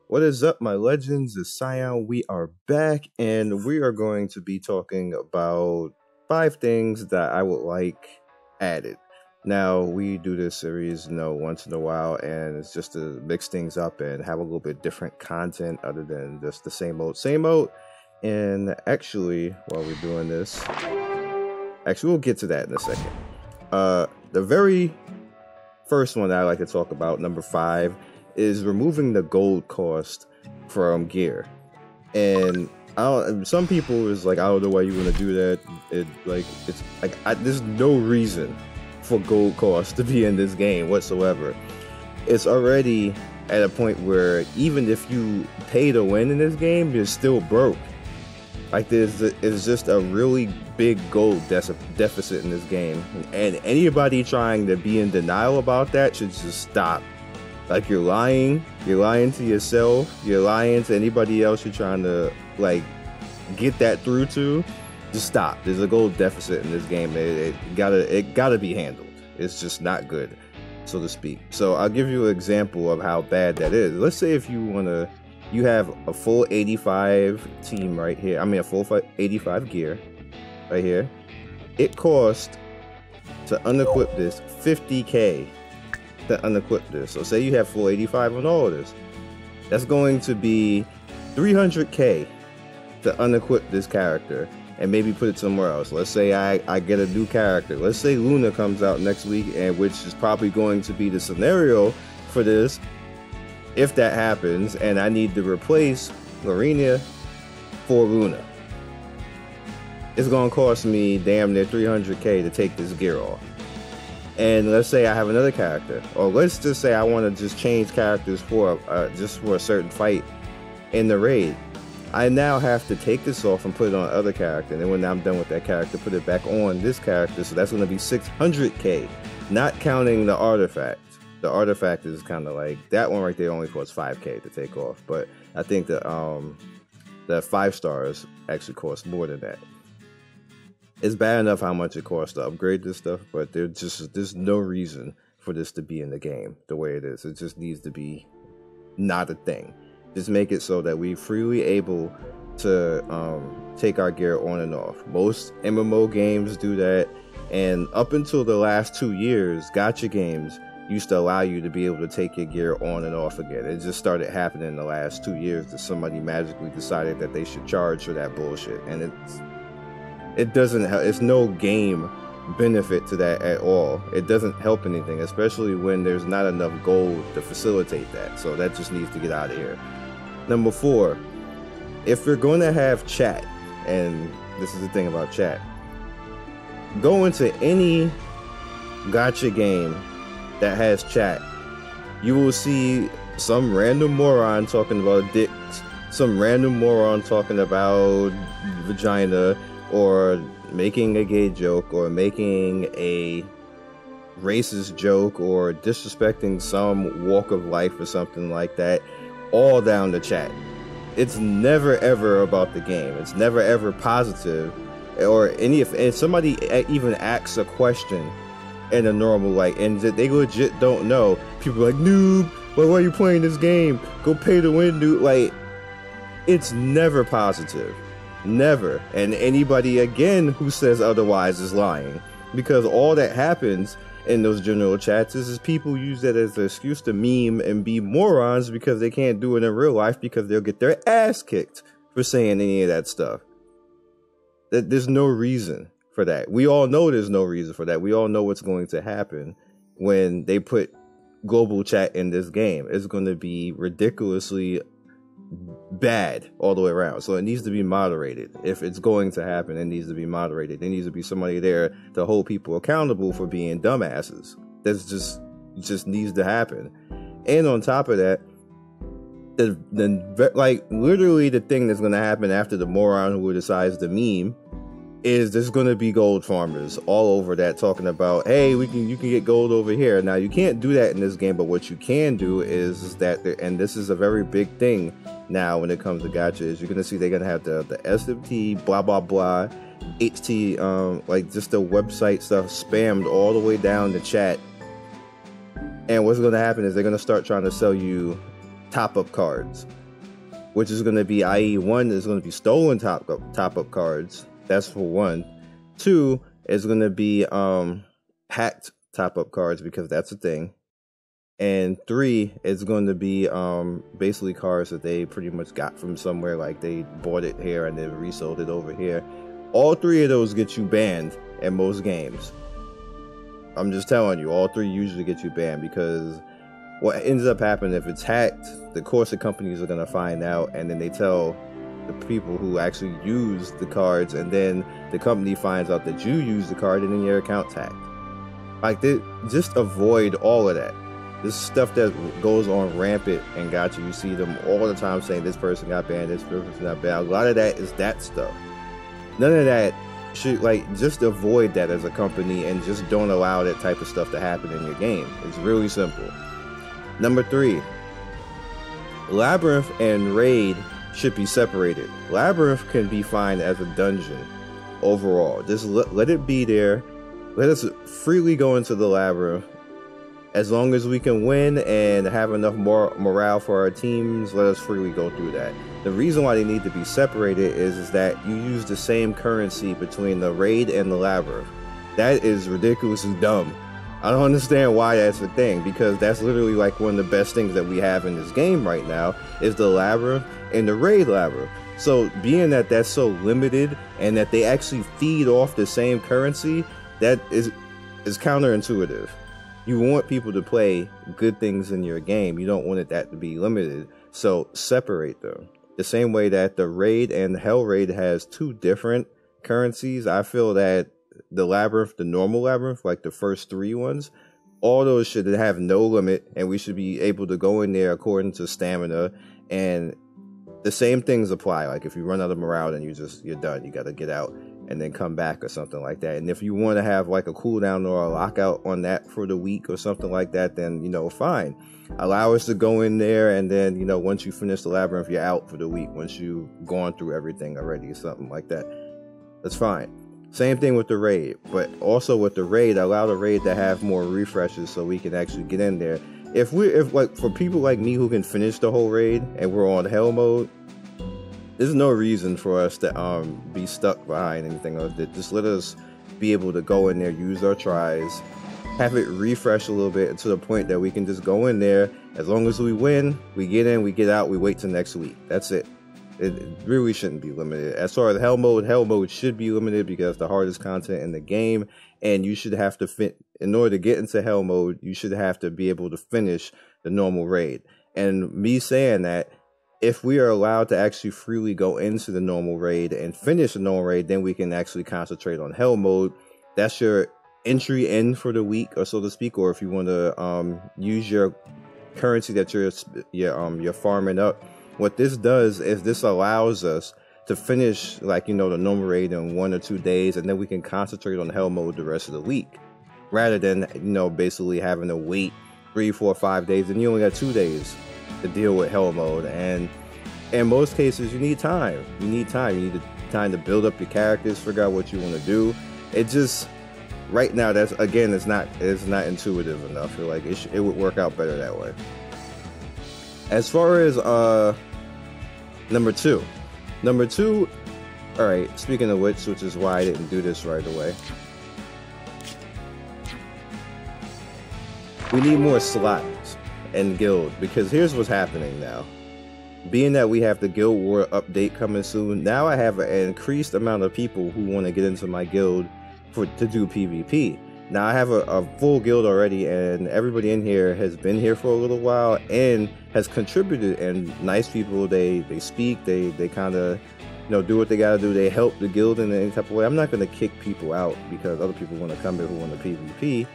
What is up, my legends? It's Scion. We are back, and we are going to be talking about 5 things that I would like added. Now, we do this series, once in a while, and it's just to mix things up and have a little bit different content other than just the same old, same old. And actually, while we're doing this, we'll get to that in a second. The very first one that I like to talk about, number 5, is removing the gold cost from gear. And some people is like, I don't know why you want to do that. There's no reason for gold cost to be in this game whatsoever. It's already at a point where even if you pay to win in this game, you're still broke. Like it's just a really big gold deficit in this game, and anybody trying to be in denial about that should just stop. Like, you're lying to yourself, you're lying to anybody else you're trying to get that through to. Just stop. There's a gold deficit in this game. It gotta be handled. It's just not good, so to speak. So I'll give you an example of how bad that is. Let's say if you have a full 85 team right here. I mean, a full 85 gear right here. It costs to unequip this 50k to unequip this. So say you have full 85 on all of this. That's going to be 300k to unequip this character and maybe put it somewhere else. Let's say I get a new character. Let's say Luna comes out next week, and which is probably going to be the scenario for this. If that happens, and I need to replace Lorena for Luna, it's going to cost me damn near 300k to take this gear off. And let's say I have another character, or let's just say I want to just change characters for just for a certain fight in the raid. I now have to take this off and put it on another character, and then when I'm done with that character, put it back on this character. So that's going to be 600k, not counting the artifact. The artifact is kind of like that one right there only costs 5k to take off, but I think the 5 stars actually cost more than that. It's bad enough how much it costs to upgrade this stuff, but there's no reason for this to be in the game the way it is. It just needs to be not a thing. Just make it so that we freely able to take our gear on and off. Most MMO games do that, and up until the last 2 years, gacha games used to allow you to be able to take your gear on and off again. It just started happening in the last 2 years that somebody magically decided that they should charge for that bullshit, and it doesn't help. It's no game benefit to that at all. It doesn't help anything, especially when there's not enough gold to facilitate that. So that just needs to get out of here. Number 4, if you're going to have chat, and this is the thing about chat, go into any gacha game that has chat, you will see some random moron talking about dicks, some random moron talking about vagina, or making a gay joke, or making a racist joke, or disrespecting some walk of life or something like that, all down the chat. It's never ever about the game. It's never ever positive, or if somebody even asks a question in a normal and they legit don't know, people are like, noob, why are you playing this game? Go pay to win, noob. It's never positive. Never. And anybody again who says otherwise is lying, because all that happens in those general chats is people use that as an excuse to meme and be morons because they can't do it in real life, because they'll get their ass kicked for saying any of that stuff. There's no reason for that. We all know there's no reason for that. We all know what's going to happen when they put global chat in this game. It's going to be ridiculously bad all the way around. So it needs to be moderated. If it's going to happen, it needs to be moderated. There needs to be somebody there to hold people accountable for being dumbasses. That's just needs to happen. And on top of that, literally the thing that's going to happen after the moron who decides to meme is there's going to be gold farmers all over that talking about, hey, you can get gold over here. Now, you can't do that in this game, but what you can do is that, and this is a very big thing now when it comes to gacha, is you're going to see they're going to have the SFT, blah, blah, blah, HT, just the website stuff spammed all the way down the chat. And what's going to happen is they're going to start trying to sell you top-up cards, which is going to be, i.e. one is going to be stolen top-up cards. That's for one. Two is going to be hacked top-up cards, because that's a thing. And three is going to be basically cards that they pretty much got from somewhere, like they bought it here and then resold it over here. All three of those get you banned in most games. I'm just telling you, all three usually get you banned, because what ends up happening, if it's hacked, the corset companies are going to find out, and then they tell the people who actually use the cards, and then the company finds out that you use the card, and then your account's hacked. Like, just avoid all of that. This stuff that goes on rampant and got you. You see them all the time saying this person got banned, this person got banned. A lot of that is that stuff. None of that should, like, just avoid that as a company, and just don't allow that type of stuff to happen in your game. It's really simple. Number 3, Labyrinth and Raid should be separated. Labyrinth can be fine as a dungeon overall. Just let it be there. Let us freely go into the Labyrinth. As long as we can win and have enough more morale for our teams, let us freely go through that. The reason why they need to be separated is that you use the same currency between the Raid and the Labyrinth. That is ridiculously dumb. I don't understand why that's a thing, because that's literally like one of the best things that we have in this game right now is the Labyrinth and the Raid Labyrinth. So being that that's so limited and that they actually feed off the same currency, that is counterintuitive. You want people to play good things in your game. You don't want that to be limited. So separate them. The same way that the Raid and Hell Raid has two different currencies, I feel that the Labyrinth, the normal Labyrinth, like the first 3 ones, all those should have no limit, and we should be able to go in there according to stamina, and the same things apply. Like if you run out of morale, then you're done. You got to get out and then come back or something like that. And if you want to have like a cooldown or a lockout on that for the week or something like that, then, fine. Allow us to go in there, and then, once you finish the Labyrinth, you're out for the week once you've gone through everything already or something like that. That's fine. Same thing with the Raid, but also with the Raid, allow the Raid to have more refreshes so we can actually get in there. If like for people like me who can finish the whole Raid and we're on Hell mode, there's no reason for us to be stuck behind anything like that. Just let us be able to go in there, use our tries, have it refresh a little bit to the point that we can just go in there. As long as we win, we get in, we get out, we wait till next week. That's it. It really shouldn't be limited. As far as Hell mode should be limited because the hardest content in the game, and you should have to in order to get into Hell mode, you should have to be able to finish the normal Raid. And me saying that, if we are allowed to actually freely go into the normal Raid and finish the normal Raid, then we can actually concentrate on Hell mode. That's your entry in for the week, or so to speak. Or if you want to use your currency that you're farming up. What this does is this allows us to finish, like, the normal Raid in 1 or 2 days, and then we can concentrate on Hell mode the rest of the week, rather than, basically having to wait 3, 4, 5 days, and you only got 2 days to deal with Hell mode. And in most cases, you need time. You need time to build up your characters, figure out what you want to do. It just, right now, it's not intuitive enough. I feel like it would work out better that way. As far as number two, all right, speaking of which is why I didn't do this right away. We need more slots in guild, because here's what's happening now. Being that we have the Guild War update coming soon, now I have an increased amount of people who want to get into my guild to do PvP. Now I have a full guild already, and everybody in here has been here for a little while and has contributed, and nice people. They speak, they kind of do what they gotta do. They help the guild in any type of way. I'm not gonna kick people out because other people want to come here who want to PvP.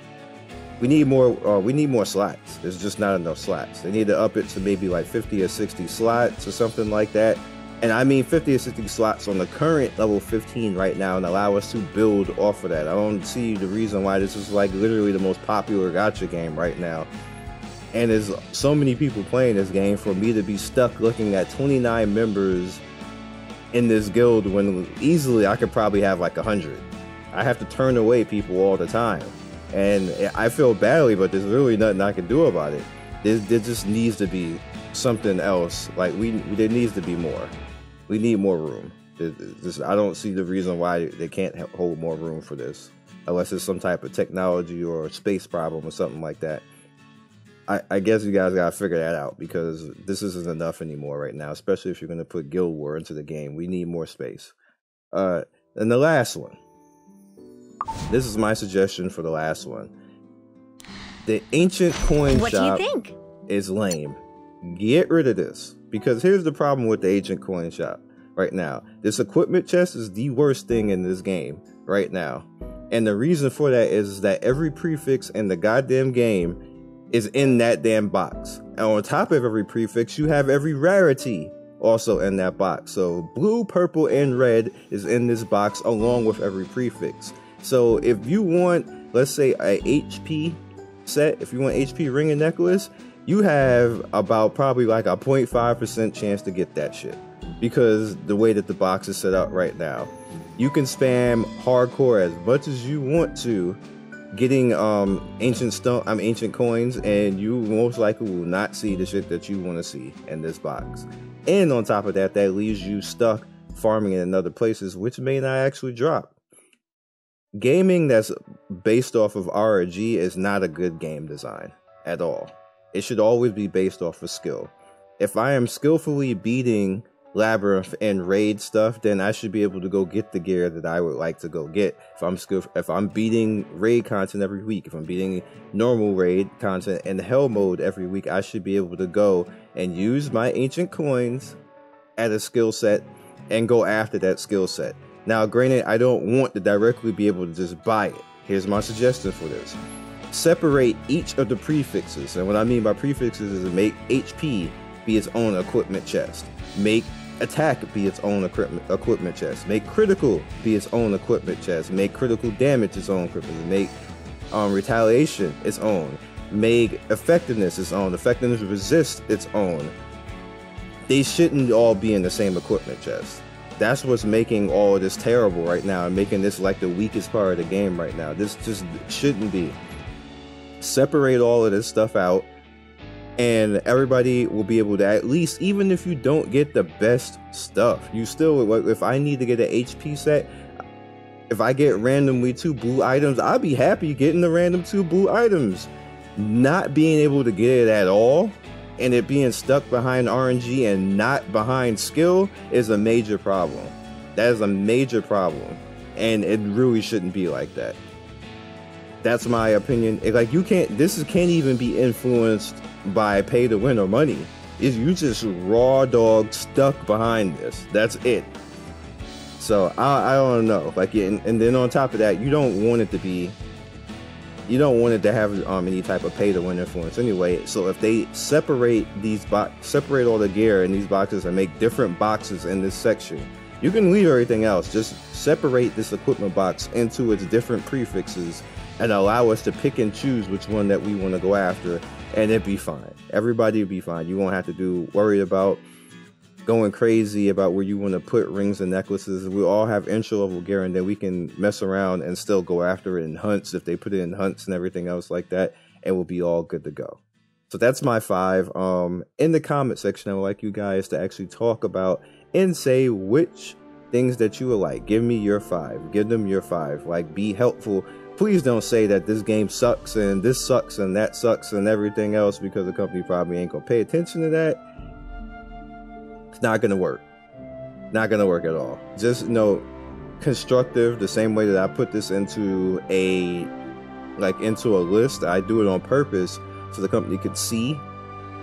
We need more slots. There's just not enough slots. They need to up it to maybe like 50 or 60 slots or something like that. And I mean 50 or 60 slots on the current level 15 right now, and allow us to build off of that. I don't see the reason why this is like literally the most popular gacha game right now. And there's so many people playing this game for me to be stuck looking at 29 members in this guild when easily I could probably have like 100. I have to turn away people all the time. And I feel badly, but there's really nothing I can do about it. There just needs to be something else. Like there needs to be more. We need more room. I don't see the reason why they can't hold more room for this, unless it's some type of technology or a space problem or something like that. I guess you guys gotta figure that out, because this isn't enough anymore right now, especially if you're gonna put Guild War into the game. We need more space. And the last one. This is my suggestion for the last one. The ancient coin shop is lame. Get rid of this, because here's the problem with the ancient coin shop right now. This equipment chest is the worst thing in this game right now. And the reason for that is that every prefix in the goddamn game is in that damn box. And on top of every prefix, you have every rarity also in that box. So blue, purple, and red is in this box along with every prefix. So if you want, let's say, a HP set, if you want HP ring and necklace, you have about probably like a 0.5% chance to get that shit, because the way that the box is set up right now. You can spam hardcore as much as you want to getting ancient coins, and you most likely will not see the shit that you want to see in this box. And on top of that, that leaves you stuck farming in other places, which may not actually drop. Gaming that's based off of RNG is not a good game design at all. It should always be based off of skill. If I am skillfully beating Labrinth and Raid stuff, then I should be able to go get the gear that I would like to go get. If I'm beating Raid content every week, if I'm beating normal Raid content and Hell mode every week, I should be able to go and use my ancient coins at a skill set and go after that skill set. Now, granted, I don't want to directly be able to just buy it. Here's my suggestion for this. Separate each of the prefixes, and what I mean by prefixes is to make HP be its own equipment chest, make attack be its own equipment chest, make critical be its own equipment chest, make critical damage its own equipment, make retaliation its own, make effectiveness its own, effectiveness resist its own. They shouldn't all be in the same equipment chest. That's what's making all of this terrible right now and making this like the weakest part of the game right now. This just shouldn't be. Separate all of this stuff out, and everybody will be able to, at least, even if you don't get the best stuff, you still, if I need to get an HP set, if I get randomly 2 blue items, I'll be happy getting the random 2 blue items. Not being able to get it at all, and it being stuck behind RNG and not behind skill, is a major problem. That is a major problem, and it really shouldn't be like that. That's my opinion. This can't even be influenced by pay to win or money. You just raw dog stuck behind this. That's it. So I don't know. And then on top of that, you don't want it to have any type of pay to win influence anyway. So if they separate all the gear in these boxes and make different boxes in this section, you can leave everything else. Just separate this equipment box into its different prefixes and allow us to pick and choose which one that we want to go after, and it'd be fine. Everybody would be fine. You won't have to worry about going crazy about where you want to put rings and necklaces. We all have entry level gear, and then we can mess around and still go after it in hunts if they put it in hunts and everything else like that, and we'll be all good to go. So that's my 5. In the comment section, I would like you guys to actually talk about and say which things that you would like. Give me your 5. Give them your 5. Like, be helpful. Please don't say that this game sucks and this sucks and that sucks and everything else, because the company probably ain't gonna pay attention to that. It's not gonna work. Not gonna work at all. Just constructive, the same way that I put this into a list. I do it on purpose so the company could see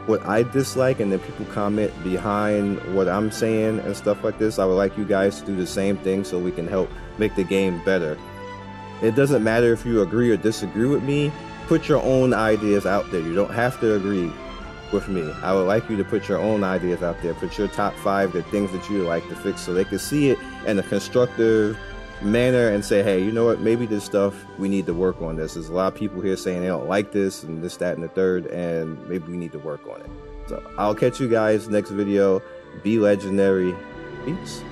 what I dislike, and then people comment behind what I'm saying and stuff like this. I would like you guys to do the same thing so we can help make the game better. It doesn't matter if you agree or disagree with me. Put your own ideas out there. You don't have to agree with me. I would like you to put your own ideas out there. Put your top 5, the things that you would like to fix, so they can see it in a constructive manner and say, hey, you know what, maybe this stuff, we need to work on this. There's a lot of people here saying they don't like this and this, that, and the third, and maybe we need to work on it. So I'll catch you guys next video. Be legendary. Peace.